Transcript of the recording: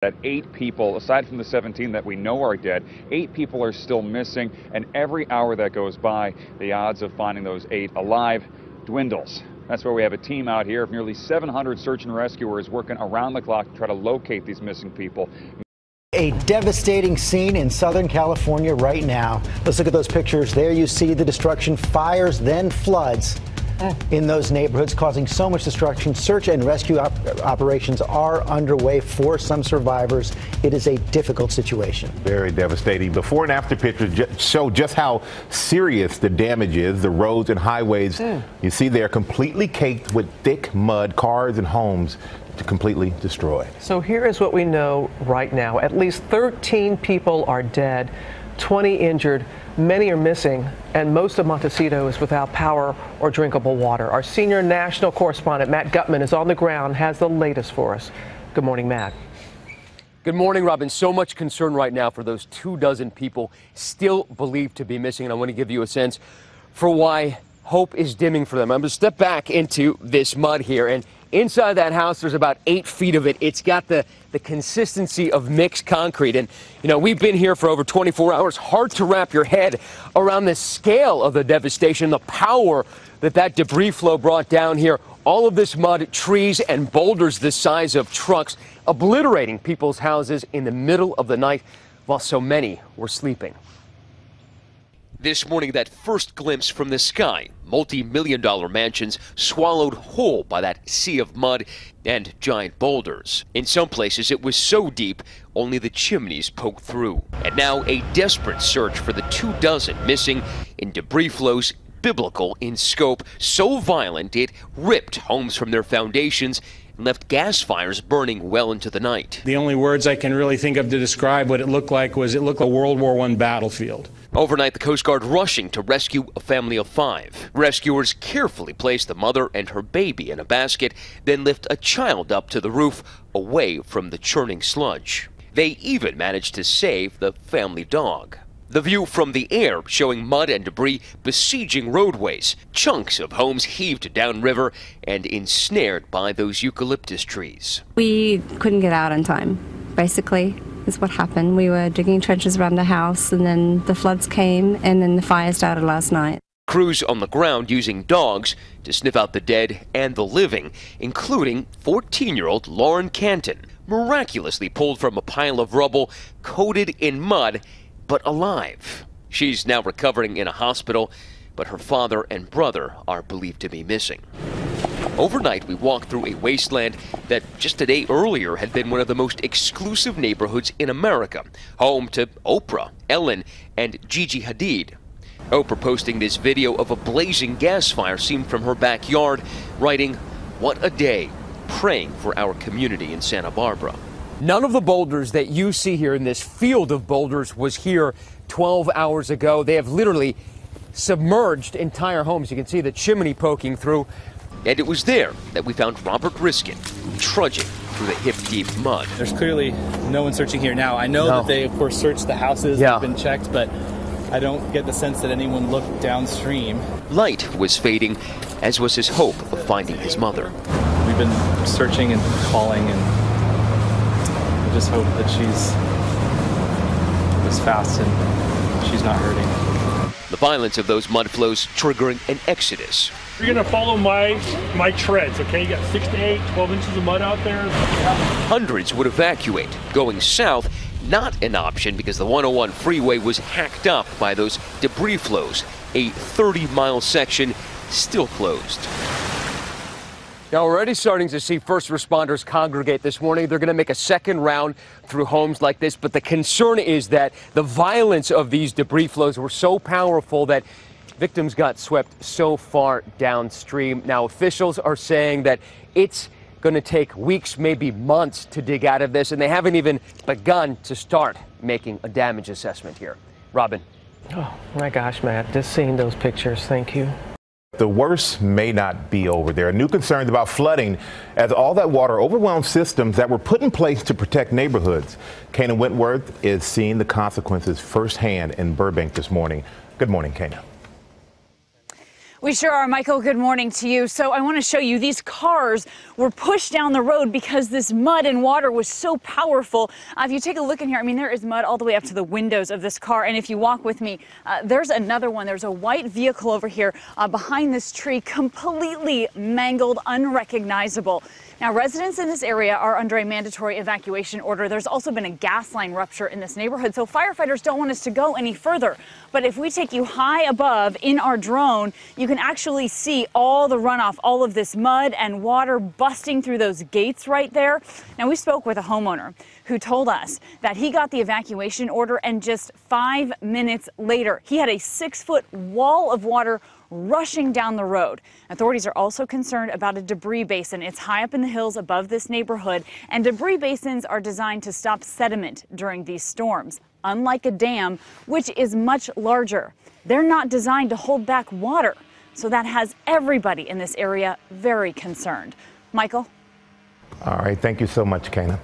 That 8 people, aside from the 17 that we know are dead, 8 people are still missing, and every hour that goes by, the odds of finding those 8 alive dwindles. That's why we have a team out here of nearly 700 search and rescuers working around the clock to try to locate these missing people. A devastating scene in Southern California right now. Let's look at those pictures. There you see the destruction, fires, then floods in those neighborhoods, causing so much destruction. Search and rescue operations are underway for some survivors. It is a difficult situation. Very devastating. Before and after pictures show just how serious the damage is. The roads and highways, you see, they're completely caked with thick mud, cars and homes completely destroyed. So here is what we know right now. At least 13 people are dead, 20 injured, many are missing, and most of Montecito is without power or drinkable water. Our senior national correspondent, Matt Gutman, is on the ground, has the latest for us. Good morning, Matt. Good morning, Robin. So much concern right now for those 24 people still believed to be missing, and I want to give you a sense for why hope is dimming for them. I'm going to step back into this mud here, and inside that house, there's about 8 feet of it. It's got the consistency of mixed concrete. And, you know, we've been here for over 24 hours. Hard to wrap your head around the scale of the devastation, the power that debris flow brought down here. All of this mud, trees, and boulders the size of trucks, obliterating people's houses in the middle of the night while so many were sleeping. This morning, that first glimpse from the sky, multi-million-dollar mansions swallowed whole by that sea of mud and giant boulders. In some places, it was so deep, only the chimneys poked through. And now, a desperate search for the 24 missing in debris flows biblical in scope, so violent it ripped homes from their foundations and left gas fires burning well into the night. The only words I can really think of to describe what it looked like was it looked like a World War I battlefield. Overnight, the Coast Guard rushing to rescue a family of 5. Rescuers carefully place the mother and her baby in a basket, then lift a child up to the roof away from the churning sludge. They even managed to save the family dog. The view from the air showing mud and debris besieging roadways, chunks of homes heaved downriver and ensnared by those eucalyptus trees. We couldn't get out on time, basically, is what happened. We were digging trenches around the house, and then the floods came, and then the fire started last night. Crews on the ground using dogs to sniff out the dead and the living, including 14-year-old Lauren Canton, miraculously pulled from a pile of rubble coated in mud, but alive. She's now recovering in a hospital, but her father and brother are believed to be missing. Overnight, we walked through a wasteland that just a day earlier had been one of the most exclusive neighborhoods in America, home to Oprah, Ellen, and Gigi Hadid. Oprah posting this video of a blazing gas fire seen from her backyard, writing, "What a day, praying for our community in Santa Barbara." None of the boulders that you see here in this field of boulders was here 12 hours ago. They have literally submerged entire homes. You can see the chimney poking through. And it was there that we found Robert Riskin trudging through the hip-deep mud. There's clearly no one searching here now. I know that they, of course, searched the houses, have been checked, but I don't get the sense that anyone looked downstream. Light was fading, as was his hope of finding his mother. We've been searching and calling, and I just hope that she's fast and she's not hurting. The violence of those mud flows triggering an exodus. You're going to follow my treads, okay? You got 6 to 8, 12 inches of mud out there. Hundreds would evacuate. Going south, not an option because the 101 freeway was hacked up by those debris flows. A 30-mile section still closed. Now, we're already starting to see first responders congregate this morning. They're going to make a second round through homes like this. But the concern is that the violence of these debris flows were so powerful that victims got swept so far downstream. Now, officials are saying that it's going to take weeks, maybe months to dig out of this. And they haven't even begun to start making a damage assessment here. Robin. Oh, my gosh, Matt, just seeing those pictures. Thank you. The worst may not be over. There are new concerns about flooding as all that water overwhelmed systems that were put in place to protect neighborhoods. Kana Wentworth is seeing the consequences firsthand in Burbank this morning. Good morning, Kana. We sure are, Michael. Good morning to you. So I want to show you these cars were pushed down the road because this mud and water was so powerful. If you take a look in here, I mean, there is mud all the way up to the windows of this car. And if you walk with me, there's another one. There's a white vehicle over here behind this tree, completely mangled, unrecognizable. Now, residents in this area are under a mandatory evacuation order. There's also been a gas line rupture in this neighborhood, so firefighters don't want us to go any further. But if we take you high above in our drone, you can actually see all the runoff, all of this mud and water busting through those gates right there. Now, we spoke with a homeowner who told us that he got the evacuation order, and just 5 minutes later, he had a 6-foot wall of water rushing down the road. Authorities are also concerned about a debris basin. It's high up in the hills above this neighborhood, and debris basins are designed to stop sediment during these storms. Unlike a dam, which is much larger, they're not designed to hold back water. So that has everybody in this area very concerned. Michael? All right. Thank you so much, Kana.